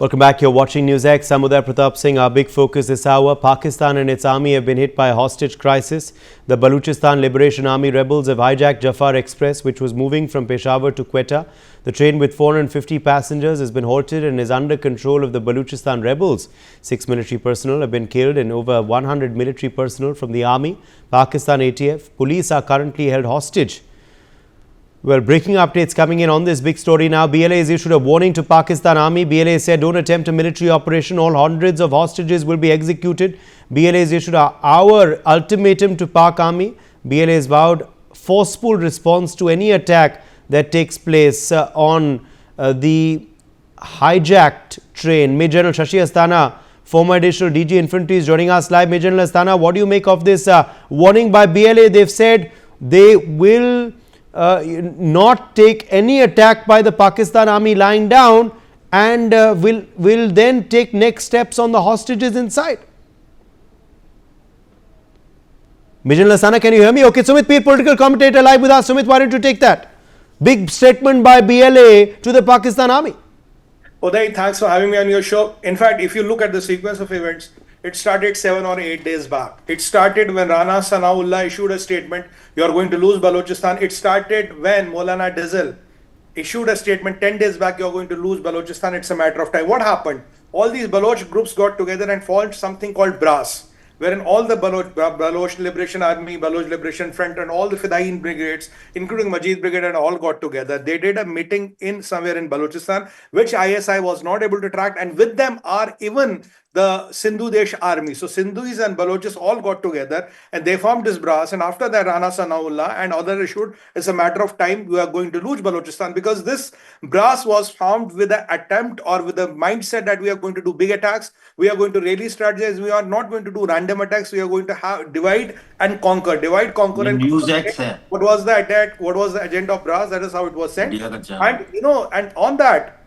Welcome back. You're watching NewsX. Samudar Pratap Singh. Our big focus this hour. Pakistan and its army have been hit by a hostage crisis. The Balochistan Liberation Army rebels have hijacked Jafar Express, which was moving from Peshawar to Quetta. The train with 450 passengers has been halted and is under control of the Balochistan rebels. 6 military personnel have been killed and over 100 military personnel from the army, Pakistan ATF, police are currently held hostage. Well, breaking updates coming in on this big story now. BLA has issued a warning to Pakistan Army. BLA said don't attempt a military operation. All hundreds of hostages will be executed. BLA has issued our ultimatum to Pak Army. BLA has vowed forceful response to any attack that takes place on the hijacked train. Major General Shashi Asthana, former additional DG Infantry, is joining us live. Major General Asthana, what do you make of this warning by BLA? They've said they will not take any attack by the Pakistan Army lying down and will then take next steps on the hostages inside. Major Lasana, can you hear me? Okay, Sumit Peer, political commentator, live with us. Sumit, why don't you take that? Big statement by BLA to the Pakistan Army. Uday, thanks for having me on your show. In fact, if you look at the sequence of events, it started 7 or 8 days back. It started when Rana Sanaullah issued a statement, you are going to lose Balochistan. It started when Maulana Dizil issued a statement 10 days back, you are going to lose Balochistan. It's a matter of time. What happened? All these Baloch groups got together and formed something called BRAS, wherein all the Baloch Liberation Army, Baloch Liberation Front and all the Fidain brigades, including Majid Brigade, and all got together. They did a meeting in somewhere in Balochistan, which ISI was not able to track, and with them are even the Sindhu Desh army. So Sindhis and Balochis all got together and they formed this BRAS, and after that Rana Sanaullah and others issued, it's a matter of time, we are going to lose Balochistan, because this BRAS was formed with an attempt or with the mindset that we are going to do big attacks, we are going to really strategize, we are not going to do random attacks, we are going to have divide and conquer, and NewsX. What was the attack, what was the agenda of BRAS, that is how it was sent. And and on that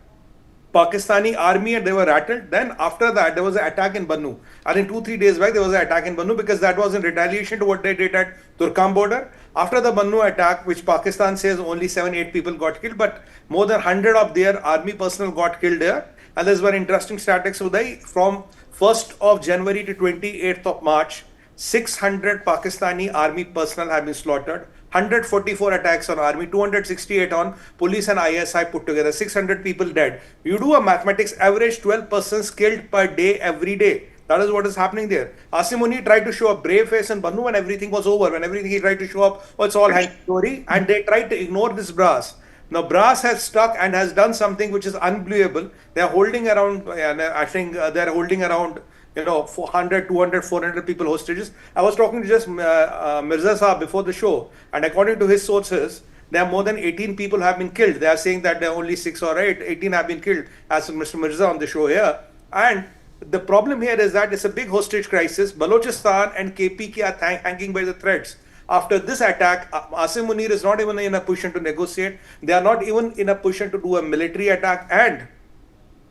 Pakistani army, and they were rattled. Then after that, there was an attack in Bannu. I think 2-3 days back, there was an attack in Bannu because that was in retaliation to what they did at Turkam border. After the Bannu attack, which Pakistan says only 7-8 people got killed, but more than 100 of their army personnel got killed there. And there's one interesting statistics, Uday. From 1st of January to 28th of March, 600 Pakistani army personnel have been slaughtered. 144 attacks on army, 268 on police and ISI put together, 600 people dead. You do a mathematics, average 12 persons killed per day every day. That is what is happening there. Asim Munir tried to show a brave face in Bannu when everything was over, when everything he tried to show up, oh, it's all hanky-dory, and they tried to ignore this BRAS. Now BRAS has stuck and has done something which is unbelievable. They are holding around, I think they are holding around 400, 200, 400 people hostages. I was talking to just Mirza Saab before the show, and according to his sources, there are more than 18 people have been killed. They are saying that there are only 6 or 8, 18 have been killed, as Mr. Mirza on the show here. And the problem here is that it's a big hostage crisis. Balochistan and KPK are hanging by the threads. After this attack, Asim Munir is not even in a position to negotiate. They are not even in a position to do a military attack. And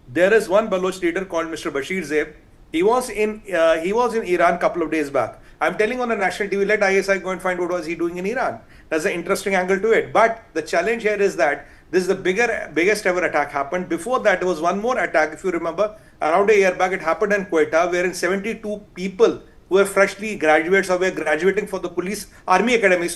there is one Baloch leader called Mr. Bashir Zeb. He was in Iran a couple of days back. I'm telling on a national TV, let ISI go and find what was he doing in Iran. There's an interesting angle to it. But the challenge here is that this is the biggest ever attack happened. Before that, there was one more attack, if you remember, around a year back. It happened in Quetta, wherein 72 people who were freshly graduates or were graduating for the police army academy,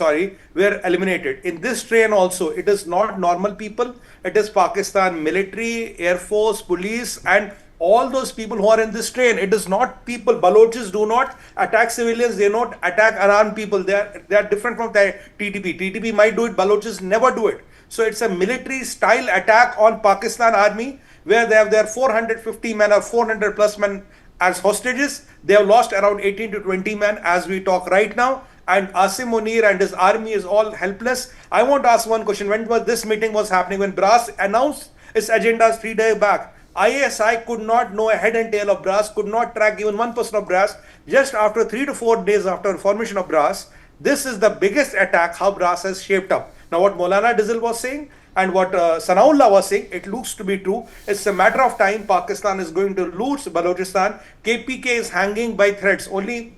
were eliminated. In this train also, it is not normal people. It is Pakistan military, air force, police, and all those people who are in this train. It is not people. Balochis do not attack civilians. They don't attack unarmed people. They are different from the TTP. TTP might do it. Balochis never do it. So it's a military style attack on Pakistan army, where they have their 450 men or 400 plus men as hostages. They have lost around 18 to 20 men as we talk right now. And Asim Munir and his army is all helpless. I want to ask one question. When was this meeting was happening? When BRAS announced its agendas 3 days back, ISI could not know a head and tail of BRAS, could not track even 1% of BRAS. Just after 3 to 4 days after formation of BRAS, this is the biggest attack how BRAS has shaped up. Now what Maulana Dizil was saying and what Sanaullah was saying, it looks to be true. It's a matter of time. Pakistan is going to lose Balochistan. KPK is hanging by threads. Only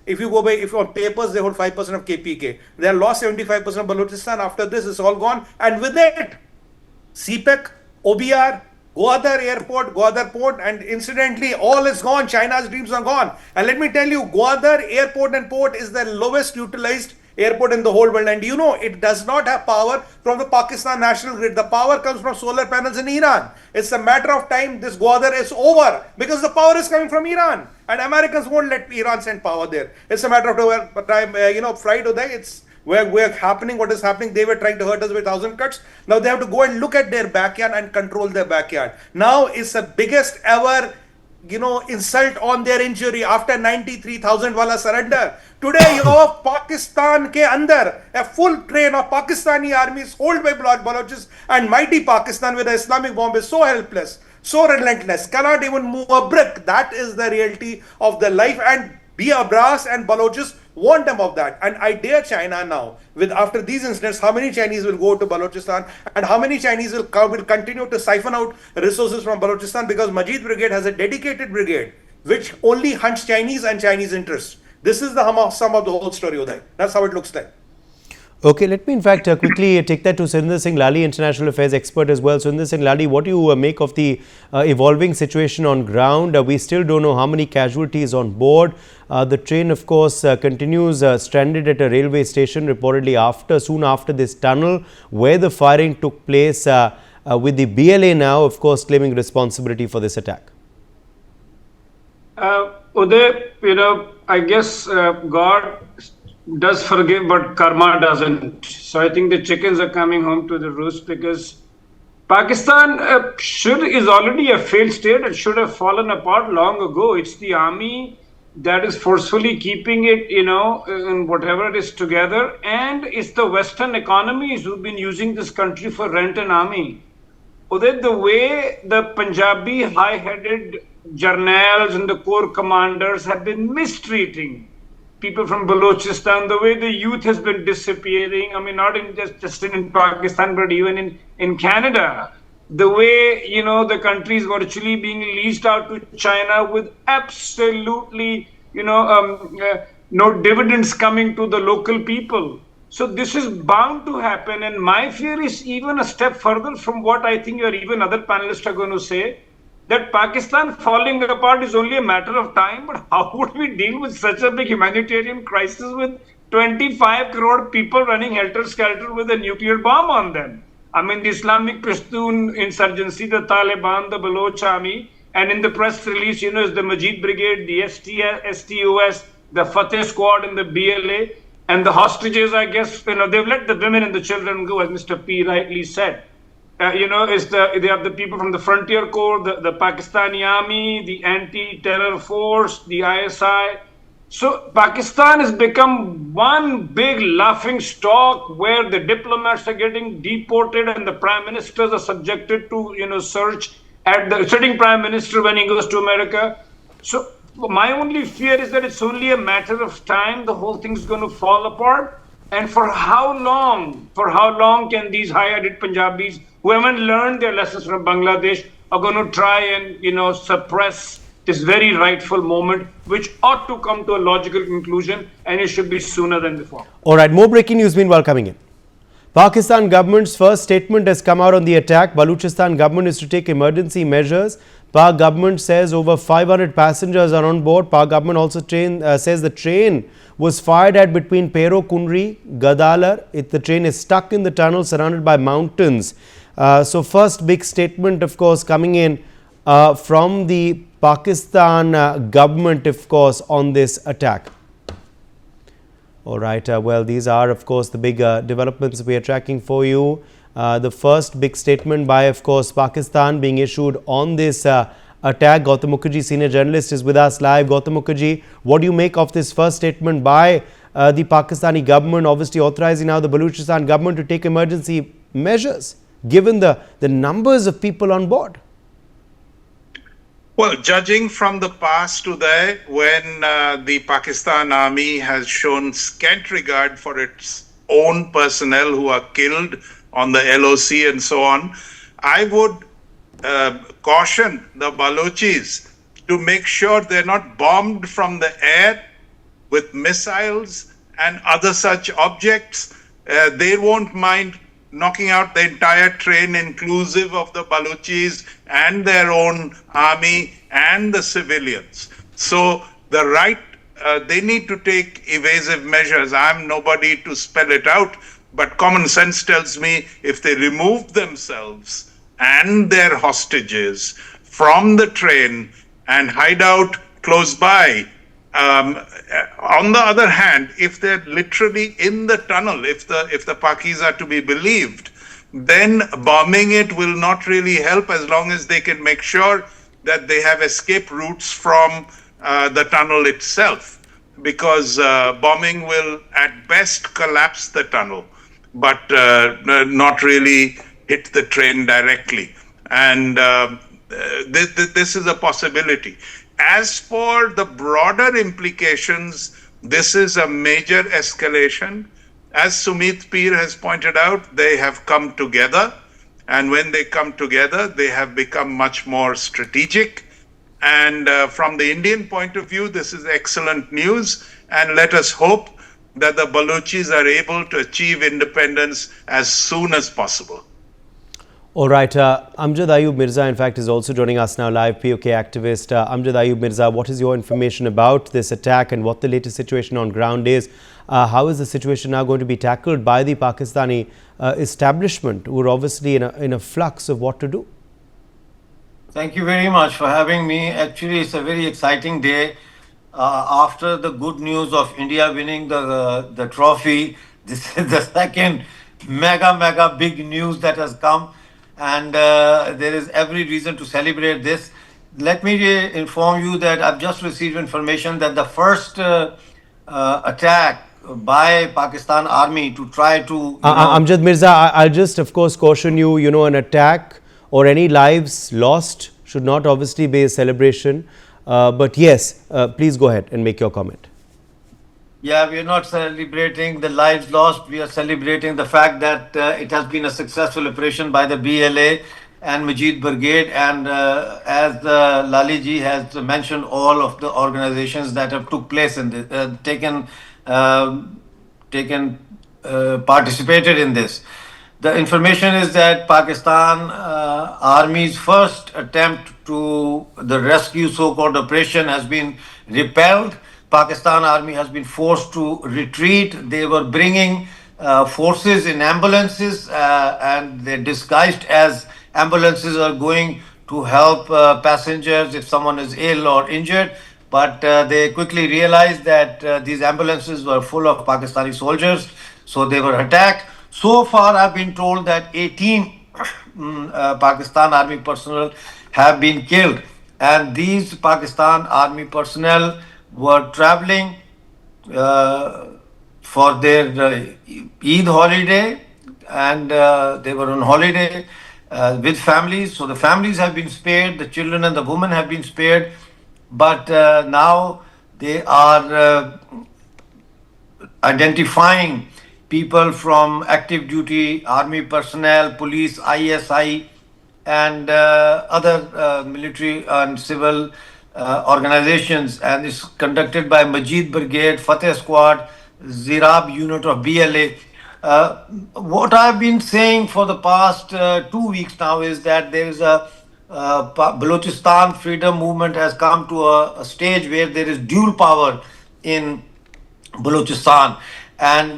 if you go by, if on papers, they hold 5% of KPK. They have lost 75% of Balochistan. After this, it's all gone. And with it, CPEC, OBR, Gwadar airport, Gwadar port, and incidentally, all is gone. China's dreams are gone. And let me tell you, Gwadar airport and port is the lowest utilized airport in the whole world. And you know, it does not have power from the Pakistan national grid. The power comes from solar panels in Iran. It's a matter of time this Gwadar is over because the power is coming from Iran. And Americans won't let Iran send power there. It's a matter of time. Friday or it's we're happening what is happening. They were trying to hurt us with 1,000 cuts. Now they have to go and look at their backyard and control their backyard. Now it's the biggest ever insult on their injury after 93,000 wala surrender. Today you have Pakistan ke andar a full train of Pakistani army is held by Balochis, and mighty Pakistan with the Islamic bomb is so helpless, so relentless, cannot even move a brick. That is the reality of the life, and Biabras and Balochis want them of that. And I dare China now, with after these incidents, how many Chinese will go to Balochistan and how many Chinese will continue to siphon out resources from Balochistan, because Majid Brigade has a dedicated brigade which only hunts Chinese and Chinese interests. This is the sum of the whole story, Uday. That's how it looks like. Okay, let me in fact quickly take that to Surinder Singh Lali, international affairs expert as well. Surinder Singh Lali, what do you make of the evolving situation on ground? We still don't know how many casualties on board. The train, of course, continues stranded at a railway station, reportedly soon after this tunnel where the firing took place, with the BLA now, of course, claiming responsibility for this attack. Uday, I guess God does forgive, but karma doesn't. So I think the chickens are coming home to the roost, because Pakistan is already a failed state. It should have fallen apart long ago. It's the army that is forcefully keeping it, in whatever it is together. And it's the Western economies who've been using this country for rent and army. Uday, the way the Punjabi high-headed journals and the corps commanders have been mistreating people from Balochistan, the way the youth has been disappearing, I mean, not in just in Pakistan, but even in Canada, the way, the country is virtually being leased out to China with absolutely, no dividends coming to the local people. So this is bound to happen. And my fear is even a step further from what I think even other panelists are going to say, that Pakistan falling apart is only a matter of time. But how would we deal with such a big humanitarian crisis with 25 crore people running helter-skelter with a nuclear bomb on them? I mean, the Islamic Pashtun insurgency, the Taliban, the Baloch army, and in the press release, is the Majid Brigade, the STOS, the Fateh Squad, and the BLA, and the hostages, I guess, they've let the women and the children go, as Mr. P rightly said. They have the people from the Frontier Corps, the Pakistani Army, the Anti-Terror Force, the ISI. So Pakistan has become one big laughing stock where the diplomats are getting deported and the prime ministers are subjected to, search at the sitting prime minister when he goes to America. So my only fear is that it's only a matter of time. The whole thing's going to fall apart. And for how long? For how long can these high-headed Punjabis who haven't learned their lessons from Bangladesh are going to try and, suppress this very rightful moment, which ought to come to a logical conclusion, and it should be sooner than before. All right, more breaking news meanwhile coming in. Pakistan government's first statement has come out on the attack. Balochistan government is to take emergency measures. Pak government says over 500 passengers are on board. Pak government also says the train was fired at between Pero Kunri, Gadalar. The train is stuck in the tunnel surrounded by mountains. So first big statement, of course, coming in from the Pakistan government, of course, on this attack. All right. Well, these are, of course, the big developments we are tracking for you. The first big statement by, of course, Pakistan being issued on this attack. Gautam Mukherjee, senior journalist, is with us live. Gautam Mukherjee, what do you make of this first statement by the Pakistani government, obviously authorizing now the Balochistan government to take emergency measures, given the numbers of people on board? Well, judging from the past today, when the Pakistan army has shown scant regard for its own personnel who are killed on the LOC and so on, I would caution the Balochis to make sure they're not bombed from the air with missiles and other such objects. They won't mind knocking out the entire train, inclusive of the Balochis and their own army and the civilians. So the right, they need to take evasive measures. I'm nobody to spell it out, but common sense tells me if they remove themselves and their hostages from the train and hide out close by. On the other hand, if they're literally in the tunnel, if the Pakis are to be believed, then bombing it will not really help as long as they can make sure that they have escape routes from the tunnel itself, because bombing will at best collapse the tunnel, but not really hit the train directly. And this is a possibility. As for the broader implications, this is a major escalation. As Sumit Peer has pointed out, they have come together. And when they come together, they have become much more strategic. And from the Indian point of view, this is excellent news. And let us hope that the Balochis are able to achieve independence as soon as possible. All right, Amjad Ayub Mirza, in fact, is also joining us now live, POK activist. Amjad Ayub Mirza, what is your information about this attack and what the latest situation on ground is? How is the situation now going to be tackled by the Pakistani establishment, who are obviously in a flux of what to do? Thank you very much for having me. Actually, it's a very exciting day. After the good news of India winning the trophy, this is the second mega big news that has come. And there is every reason to celebrate this. Let me inform you that I've just received information that the first attack by Pakistan Army to try to... Amjad Mirza, I'll just, of course, caution you, an attack or any lives lost should not obviously be a celebration. But yes, please go ahead and make your comment. Yeah, we are not celebrating the lives lost. We are celebrating the fact that it has been a successful operation by the BLA and Majid Brigade. And as Lali ji has mentioned, all of the organizations that have took place in this, participated in this. The information is that Pakistan Army's first attempt to the rescue so-called operation has been repelled. Pakistan Army has been forced to retreat. They were bringing forces in ambulances and they're disguised as ambulances are going to help passengers if someone is ill or injured. But they quickly realized that these ambulances were full of Pakistani soldiers, so they were attacked. So far, I've been told that 18 Pakistan Army personnel have been killed. And these Pakistan Army personnel were traveling for their Eid holiday, and they were on holiday with families. So the families have been spared, the children and the women have been spared, but now they are identifying people from active duty army personnel, police, ISI, and other military and civil organizations, and it's conducted by Majid Brigade, Fateh Squad, Zirab unit of BLA. What I've been saying for the past 2 weeks now is that there is a Balochistan freedom movement has come to a stage where there is dual power in Balochistan. And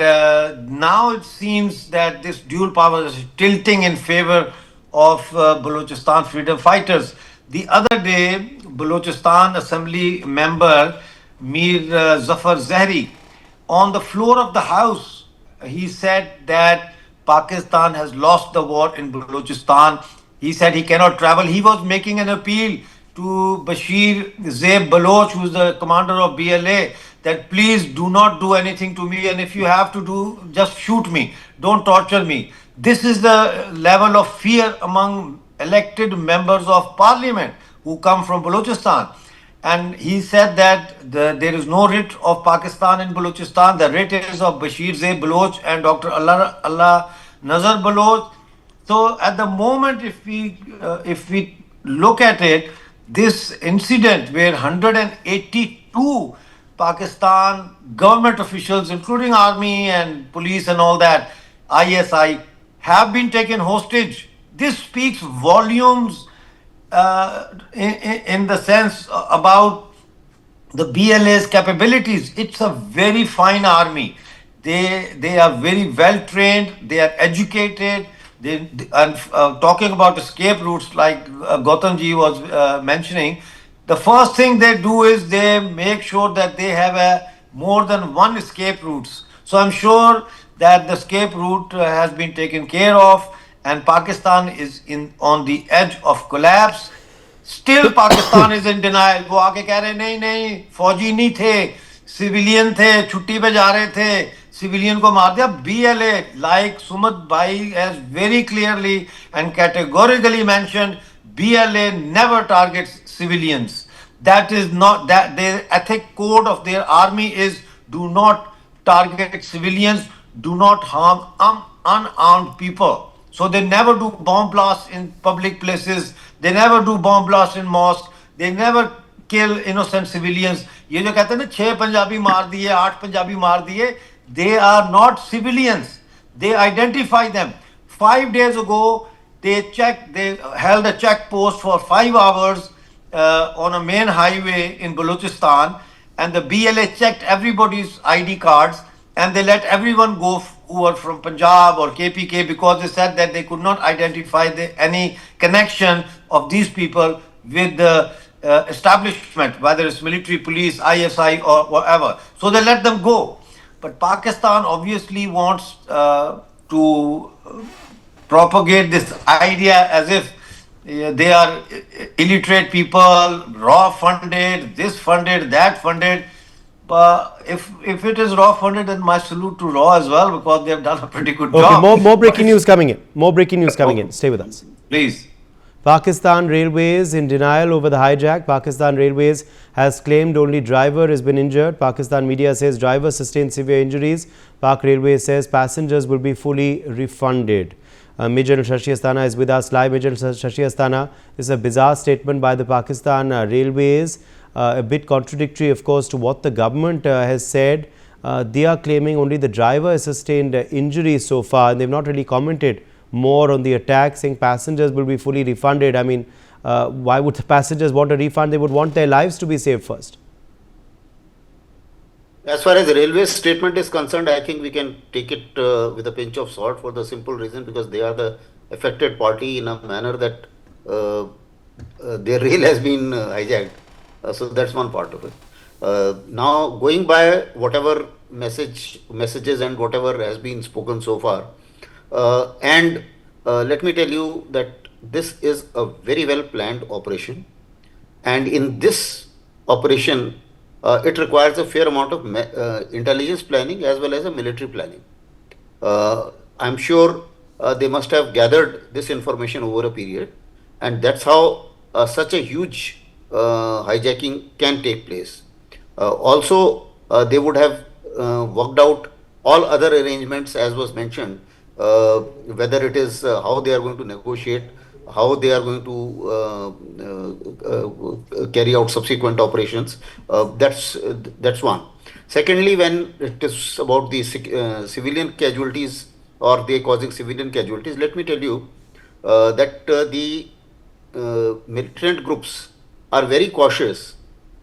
now it seems that this dual power is tilting in favor of Balochistan freedom fighters. The other day, Balochistan Assembly member Mir Zafar Zahri, on the floor of the House, he said that Pakistan has lost the war in Balochistan. He said he cannot travel. He was making an appeal to Bashir Zeb Baloch, who is the commander of BLA, that please do not do anything to me, and if you have to do, just shoot me. Don't torture me. This is the level of fear among elected members of parliament who come from Balochistan. And he said that there is no writ of Pakistan in Balochistan. The writ is of Bashir Zeb Baloch and Dr. Allah Nazar Baloch. So at the moment, if we look at it, this incident where 182 Pakistan government officials, including army and police and all that, ISI, have been taken hostage. This speaks volumes in the sense about the BLA's capabilities. It's a very fine army. They are very well trained. They are educated. And talking about escape routes, like Gautamji was mentioning, the first thing they do is they make sure that they have more than one escape routes. So I'm sure that the escape route has been taken care of, and Pakistan is on the edge of collapse. Still Pakistan is in denial. वो आके कह रहे नहीं नहीं फौजी नहीं थे, civilian थे, छुट्टी पे जा रहे थे, सिविलियन को मार दिया. BLA, like Sumit Bhai has very clearly and categorically mentioned, BLA never targets civilians. That is not, that their ethic code of their army is do not target civilians, do not harm unarmed people. So they never do bomb blasts in public places. They never do bomb blasts in mosques. They never kill innocent civilians. ये जो कहते हैं ना 6 पंजाबी मार दिए, 8 पंजाबी मार दिए, they are not civilians. They identify them. 5 days ago, they held a check post for 5 hours on a main highway in Balochistan, and the BLA checked everybody's ID cards, and they let everyone go who were from Punjab or KPK, because they said that they could not identify any connection of these people with the establishment, whether it's military, police, ISI or whatever. So they let them go. But Pakistan obviously wants to propagate this idea as if they are illiterate people, raw funded, this funded, that funded. But if it is raw funded, then my salute to raw as well, because they have done a pretty good job. Okay, more breaking news coming in. More breaking news coming in. Stay with us. Please. Pakistan Railways in denial over the hijack. Pakistan Railways has claimed only driver has been injured. Pakistan media says driver sustained severe injuries. Pak Railways says passengers will be fully refunded. Major Shashi Asthana is with us live. Major Shashi Asthana, this is a bizarre statement by the Pakistan Railways. A bit contradictory, of course, to what the government has said. They are claiming only the driver has sustained injuries so far, and they've not really commented more on the attack, saying passengers will be fully refunded. I mean, why would the passengers want a refund? They would want their lives to be saved first. As far as the railway statement is concerned, I think we can take it with a pinch of salt, for the simple reason because they are the affected party in a manner that their rail has been hijacked. So that's one part of it. Now, going by whatever messages and whatever has been spoken so far, and let me tell you that this is a very well planned operation, and in this operation, it requires a fair amount of intelligence planning as well as a military planning. I'm sure they must have gathered this information over a period, and that's how such a huge hijacking can take place. Also, they would have worked out all other arrangements, as was mentioned, whether it is how they are going to negotiate, how they are going to carry out subsequent operations. That's one. Secondly, when it is about the civilian casualties, or they causing civilian casualties, let me tell you that the militant groups are very cautious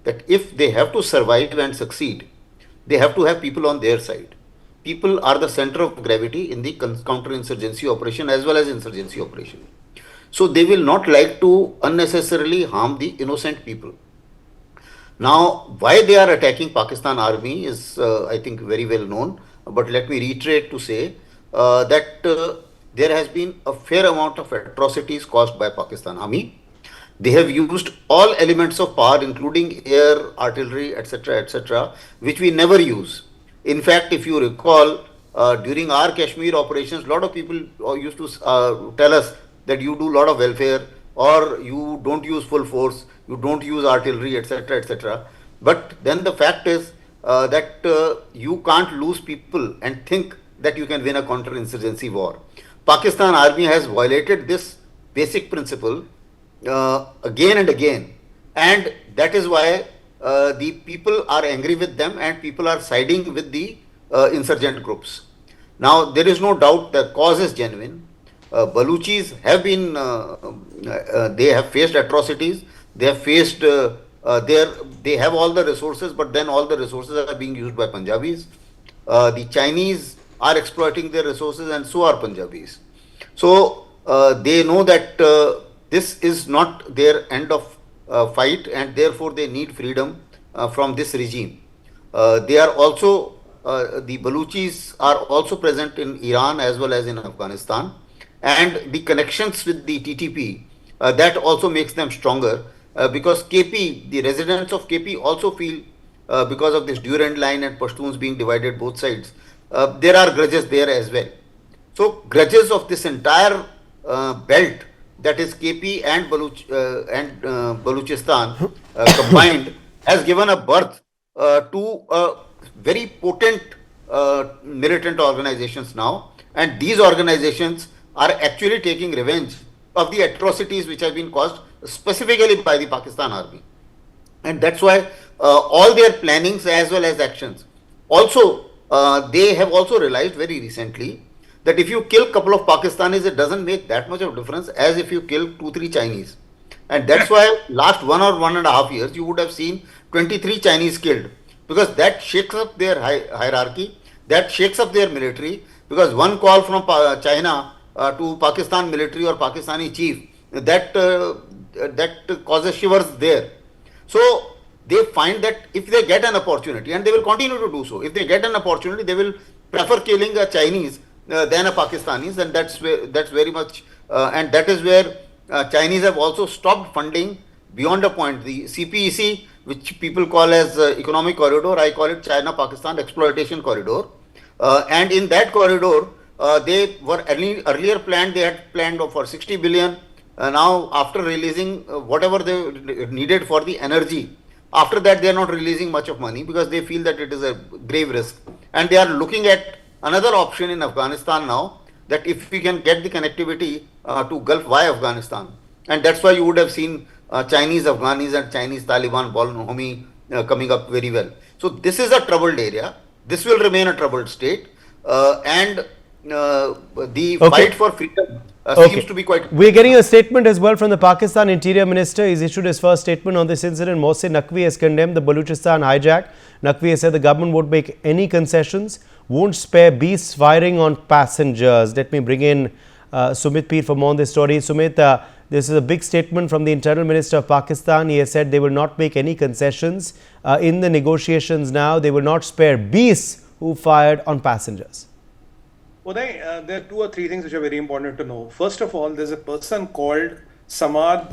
that if they have to survive and succeed, they have to have people on their side. People are the center of gravity in the counter-insurgency operation as well as insurgency operation. So they will not like to unnecessarily harm the innocent people. Now, why they are attacking Pakistan army is, I think, very well known. But let me reiterate to say that there has been a fair amount of atrocities caused by Pakistan army. They have used all elements of power, including air, artillery, etc., which we never use. In fact, if you recall, during our Kashmir operations, a lot of people used to tell us that you do a lot of welfare, or you don't use full force, you don't use artillery, etc. But then the fact is that you can't lose people and think that you can win a counter-insurgency war. Pakistan army has violated this basic principle again and again, and that is why the people are angry with them and people are siding with the insurgent groups. Now, there is no doubt the cause is genuine. Baluchis have been, they have faced atrocities. They have faced, they have all the resources, but then all the resources are being used by Punjabis. The Chinese are exploiting their resources, and so are Punjabis. So they know that this is not their end of fight, and therefore they need freedom from this regime. They are also, the Baluchis are also present in Iran as well as in Afghanistan, and the connections with the TTP, that also makes them stronger, because KP, the residents of KP also feel, because of this Durand line and Pashtuns being divided both sides, there are grudges there as well. So grudges of this entire belt, that is KP and Balochistan combined, has given a birth to very potent militant organizations now, and these organizations are actually taking revenge of the atrocities which have been caused specifically by the Pakistan army. And that's why all their plannings as well as actions. Also, they have also realized very recently that if you kill a couple of Pakistanis, it doesn't make that much of a difference as if you kill 2-3 Chinese. And that's why last 1 or 1.5 years, you would have seen 23 Chinese killed, because that shakes up their hierarchy, that shakes up their military, because one call from China to Pakistan military or Pakistani chief, that causes shivers there. So they find that if they get an opportunity, and they will continue to do so, if they get an opportunity, they will prefer killing a Chinese than a Pakistanis, and that's very much, and that is where Chinese have also stopped funding beyond a point. The CPEC, which people call as economic corridor, I call it China-Pakistan exploitation corridor, and in that corridor, they were earlier planned, they had planned for 60 billion. Now, after releasing whatever they needed for the energy, after that they are not releasing much of money because they feel that it is a grave risk. And they are looking at another option in Afghanistan now, that if we can get the connectivity to Gulf via Afghanistan. And that's why you would have seen Chinese Afghanis and Chinese Taliban Bolnomi coming up very well. So this is a troubled area. This will remain a troubled state. And the fight for freedom seems to be quite... We're getting a statement as well from the Pakistan Interior Minister. He's issued his first statement on this incident. Mohsin Naqvi has condemned the Balochistan hijack. Naqvi has said the government won't make any concessions, won't spare beasts firing on passengers. Let me bring in Sumit Peer for more on this story. Sumit, this is a big statement from the Internal Minister of Pakistan. He has said they will not make any concessions in the negotiations now. They will not spare beasts who fired on passengers. Uday, there are 2 or 3 things which are very important to know. First of all, there's a person called Samad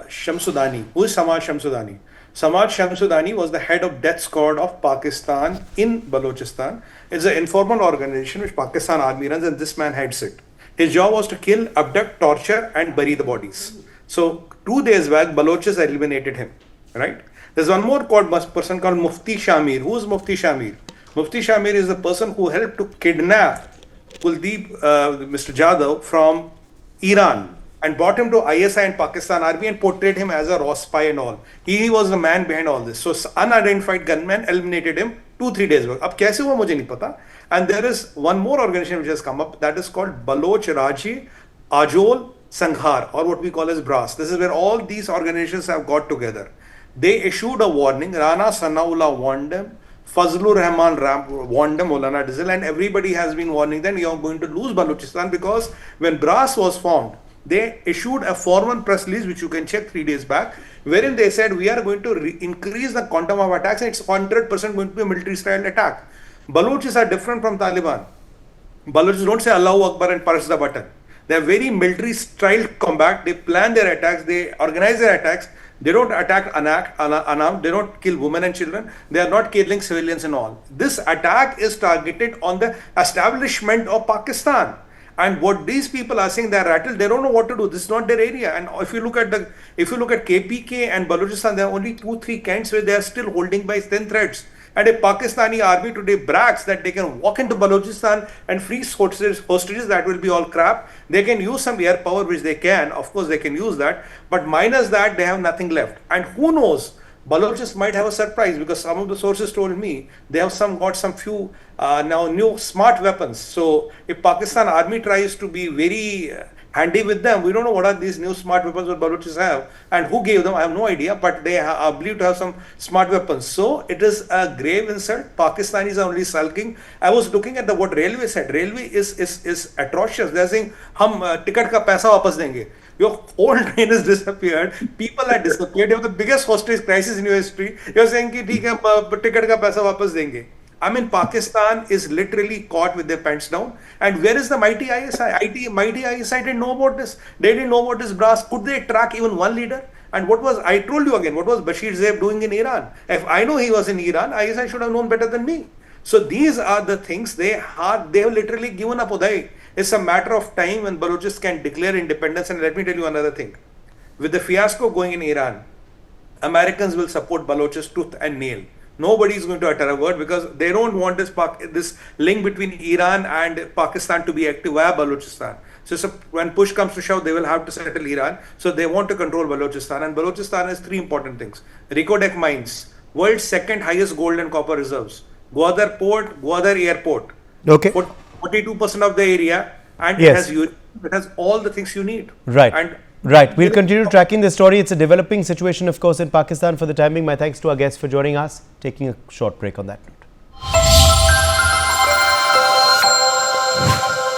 Shamsudani. Who is Samad Shamsudani? Samad Shamsudani was the head of death squad of Pakistan in Balochistan. It's an informal organization which Pakistan army runs, and this man heads it. His job was to kill, abduct, torture and bury the bodies. So 2 days back, Balochis eliminated him, right? There's one more person called Mufti Shamir. Who is Mufti Shamir? Mufti Shamir is the person who helped to kidnap Kuldeep, Mr. Jadhav from Iran and brought him to ISI and Pakistan army and portrayed him as a raw spy and all. He was the man behind all this. So unidentified gunmen eliminated him 2-3 days ago. Ab kaise hua mujhe nahi pata. And there is one more organization which has come up, that is called Baloch Raji Ajol Sanghar, or what we call as BRAS. This is where all these organizations have got together. They issued a warning. Rana Sanaullah warned them. Fazlur Rahman warned them, Maulana Dizil, and everybody has been warning them, you are going to lose Balochistan, because when BRAS was formed, they issued a formal press release, which you can check 3 days back, wherein they said we are going to increase the quantum of attacks, and it's 100% going to be a military-style attack. Balochis are different from Taliban. Balochis don't say Allahu Akbar and press the button. They are very military-style combat. They plan their attacks, they organize their attacks. They don't attack unarmed, they don't kill women and children, they are not killing civilians and all. This attack is targeted on the establishment of Pakistan. And what these people are saying, they are rattled, they don't know what to do. This is not their area. And if you look at KPK and Balochistan, there are only 2-3 camps where they are still holding by thin threads. And a Pakistani army today brags that they can walk into Balochistan and free hostages. That will be all crap. They can use some air power, which they can. Of course, they can use that. But minus that, they have nothing left. And who knows, Balochis might have a surprise, because some of the sources told me they have got some few now new smart weapons. So if Pakistan army tries to be very handy with them. We don't know what are these new smart weapons that Balochis have and who gave them. I have no idea, but they are believed to have some smart weapons. So it is a grave insult. Pakistanis are only sulking. I was looking at what Railway said. Railway is atrocious. They're saying, "Hum ticket ka paisa wapas denge." Your whole train has disappeared. People are disappeared. You have the biggest hostage crisis in your history. You're saying कि ठीक है ticket का पैसा वापस देंगे. I mean, Pakistan is literally caught with their pants down. And where is the mighty ISI? Mighty ISI didn't know about this. They didn't know about this brass. Could they track even one leader? And I told you again, what was Bashir Zeib doing in Iran? If I know he was in Iran, ISI should have known better than me. So these are the things they have literally given up, Uday. It's a matter of time when Balochists can declare independence. And let me tell you another thing. With the fiasco going in Iran, Americans will support Balochists tooth and nail. Nobody is going to utter a word because they don't want this link between Iran and Pakistan to be active via Balochistan. So when push comes to shove, they will have to settle Iran. So they want to control Balochistan. And Balochistan has three important things. Rikodek mines, world's second highest gold and copper reserves. Gwadar port, Gwadar airport. Okay. 42% of the area, and Yes. it has all the things you need. Right. And Right. We'll continue tracking the story. It's a developing situation, of course, in Pakistan. For the time being, my thanks to our guests for joining us. Taking a short break on that.